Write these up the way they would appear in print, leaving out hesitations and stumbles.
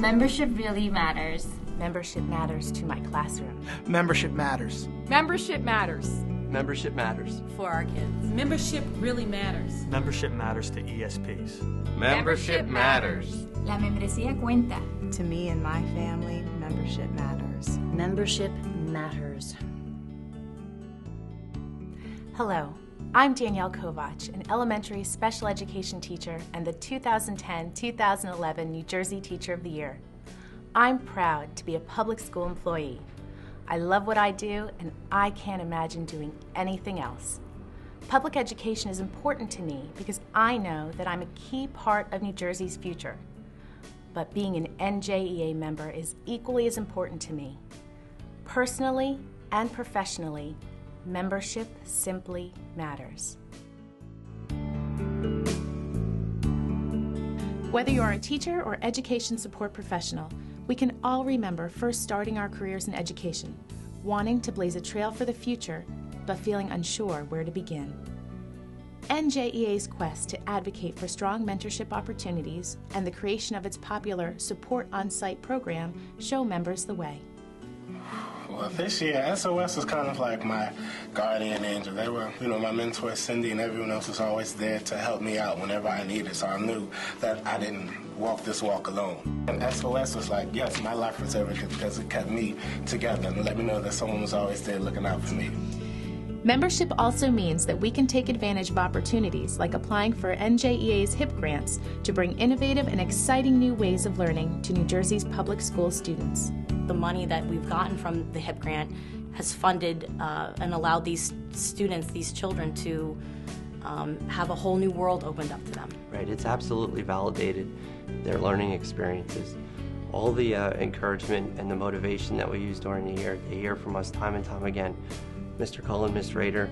Membership really matters. Membership matters to my classroom. Membership matters. Membership matters. Membership matters. For our kids. Membership really matters. Membership matters to ESPs. Membership matters. La membresía cuenta. To me and my family, membership matters. Membership matters. Hello, I'm Danielle Kovach, an elementary special education teacher and the 2010-2011 New Jersey Teacher of the Year. I'm proud to be a public school employee. I love what I do, and I can't imagine doing anything else. Public education is important to me because I know that I'm a key part of New Jersey's future. But being an NJEA member is equally as important to me. Personally and professionally, membership simply matters. Whether you're a teacher or education support professional, we can all remember first starting our careers in education, wanting to blaze a trail for the future, but feeling unsure where to begin. NJEA's quest to advocate for strong mentorship opportunities and the creation of its popular Support On-Site program show members the way. Well, this year, SOS was kind of like my guardian angel. They were, my mentor, Cindy, and everyone else was always there to help me out whenever I needed, so I knew that I didn't walk this walk alone. And SOS was like, yes, my life was everything because it kept me together and let me know that someone was always there looking out for me. Membership also means that we can take advantage of opportunities like applying for NJEA's HIP grants to bring innovative and exciting new ways of learning to New Jersey's public school students. The money that we've gotten from the HIP grant has funded and allowed these students, these children, to have a whole new world opened up to them. Right, it's absolutely validated their learning experiences. All the encouragement and the motivation that we use during the year, they hear from us time and time again. Mr. Cullen, Ms. Rader,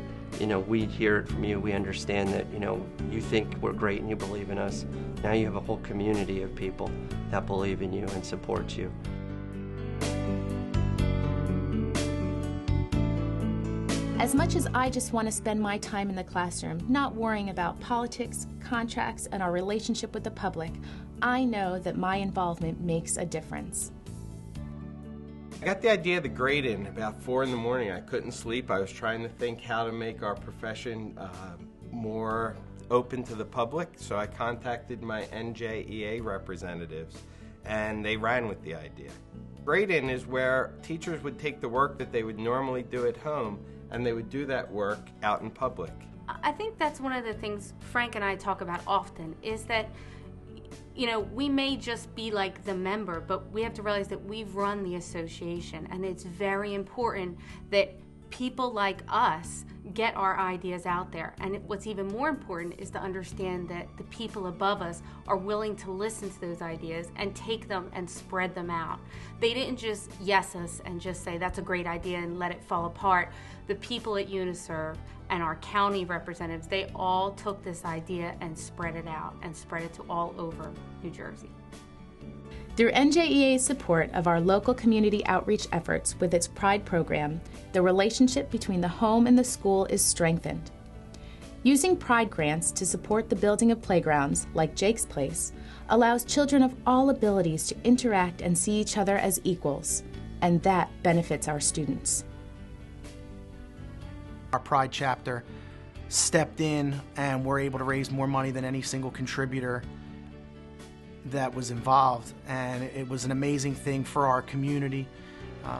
we hear it from you. We understand that, you think we're great and you believe in us. Now you have a whole community of people that believe in you and support you. As much as I just want to spend my time in the classroom, not worrying about politics, contracts, and our relationship with the public, I know that my involvement makes a difference. I got the idea of the grade-in about 4 in the morning. I couldn't sleep. I was trying to think how to make our profession more open to the public, so I contacted my NJEA representatives, and they ran with the idea. Grade-in is where teachers would take the work that they would normally do at home, and they would do that work out in public. I think that's one of the things Frank and I talk about often, is that we may just be like the member, but we have to realize that we've run the association, and it's very important that people like us get our ideas out there. And what's even more important is to understand that the people above us are willing to listen to those ideas and take them and spread them out. They didn't just yes us and just say that's a great idea and let it fall apart. The people at UNISERV and our county representatives, they all took this idea and spread it out and spread it to all over New Jersey. Through NJEA's support of our local community outreach efforts with its Pride program, the relationship between the home and the school is strengthened. Using Pride grants to support the building of playgrounds, like Jake's Place, allows children of all abilities to interact and see each other as equals, and that benefits our students. Our Pride chapter stepped in and were able to raise more money than any single contributor that was involved, and it was an amazing thing for our community,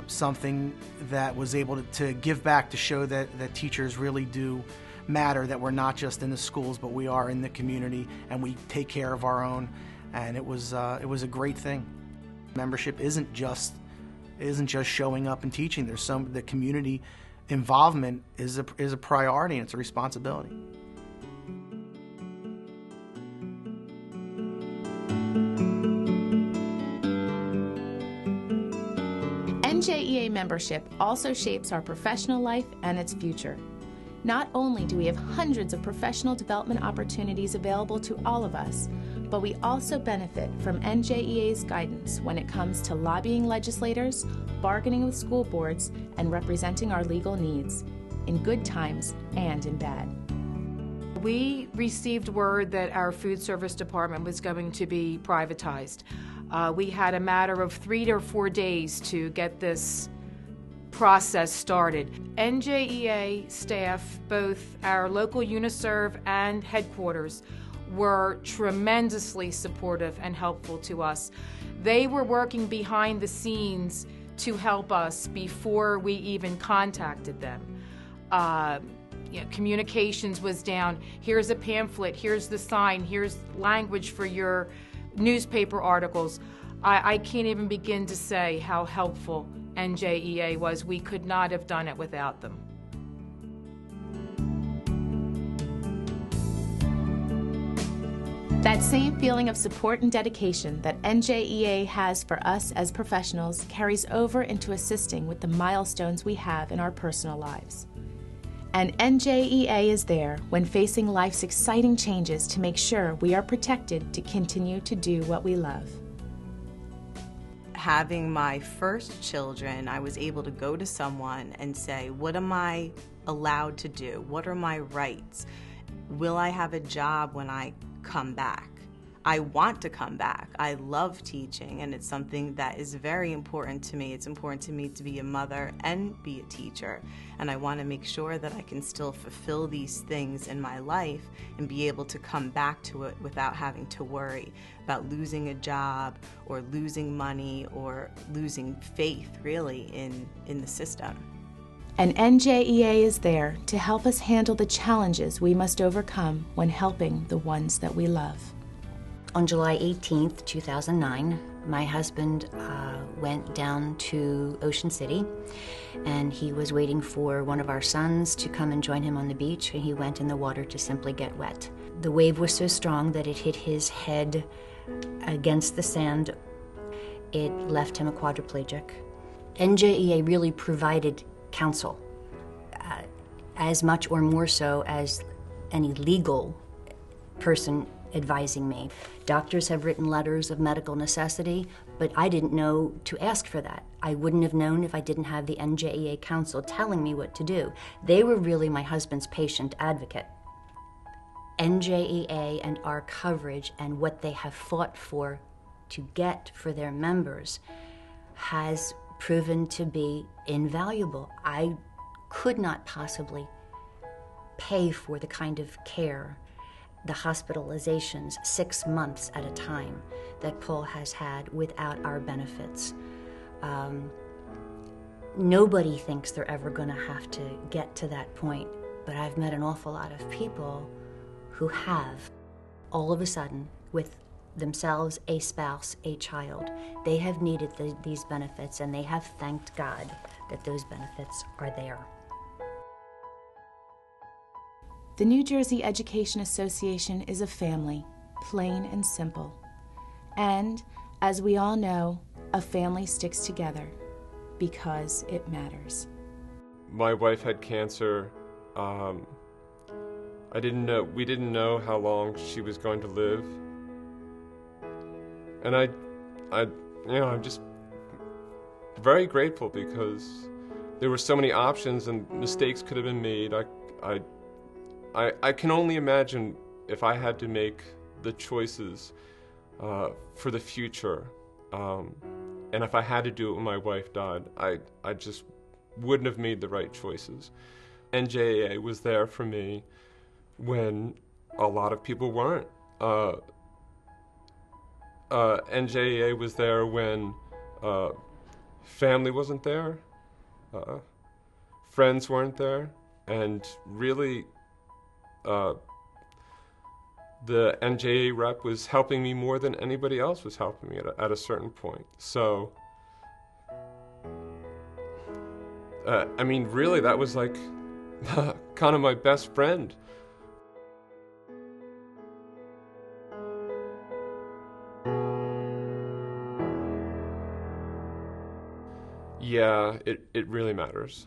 something that was able to give back, to show that teachers really do matter, that we're not just in the schools, but we are in the community and we take care of our own, and it was a great thing. Membership isn't just showing up and teaching. The community involvement is a priority, and it's a responsibility. NJEA membership also shapes our professional life and its future. Not only do we have hundreds of professional development opportunities available to all of us, but we also benefit from NJEA's guidance when it comes to lobbying legislators, bargaining with school boards, and representing our legal needs, in good times and in bad. We received word that our food service department was going to be privatized. We had a matter of 3 or 4 days to get this process started. NJEA staff, both our local UNISERV and headquarters, were tremendously supportive and helpful to us. They were working behind the scenes to help us before we even contacted them. Communications was down. Here's a pamphlet, here's the sign, here's language for your newspaper articles. I can't even begin to say how helpful NJEA was. We could not have done it without them. That same feeling of support and dedication that NJEA has for us as professionals carries over into assisting with the milestones we have in our personal lives. And NJEA is there when facing life's exciting changes to make sure we are protected to continue to do what we love. Having my first children, I was able to go to someone and say, what am I allowed to do? What are my rights? Will I have a job when I come back? I want to come back. I love teaching, and it's something that is very important to me. It's important to me to be a mother and be a teacher, and I want to make sure that I can still fulfill these things in my life and be able to come back to it without having to worry about losing a job or losing money or losing faith, really, in the system. And NJEA is there to help us handle the challenges we must overcome when helping the ones that we love. On July 18th, 2009, my husband went down to Ocean City, and he was waiting for one of our sons to come and join him on the beach, and he went in the water to simply get wet. The wave was so strong that it hit his head against the sand. It left him a quadriplegic. NJEA really provided counsel, as much or more so as any legal person advising me. Doctors have written letters of medical necessity, but I didn't know to ask for that. I wouldn't have known if I didn't have the NJEA counsel telling me what to do. They were really my husband's patient advocate. NJEA and our coverage and what they have fought for to get for their members has proven to be invaluable. I could not possibly pay for the kind of care, the hospitalizations 6 months at a time that Paul has had without our benefits. Nobody thinks they're ever going to have to get to that point, but I've met an awful lot of people who have, all of a sudden, with themselves, a spouse, a child. They have needed these benefits, and they have thanked God that those benefits are there. The New Jersey Education Association is a family, plain and simple. And, as we all know, a family sticks together because it matters. My wife had cancer. We didn't know how long she was going to live. And I'm just very grateful because there were so many options and mistakes could have been made. I can only imagine if I had to make the choices for the future, and if I had to do it when my wife died, I just wouldn't have made the right choices. NJEA was there for me when a lot of people weren't. NJEA was there when family wasn't there, friends weren't there, and really the NJEA rep was helping me more than anybody else was helping me at a certain point. So, really that was like kind of my best friend. Yeah, it really matters.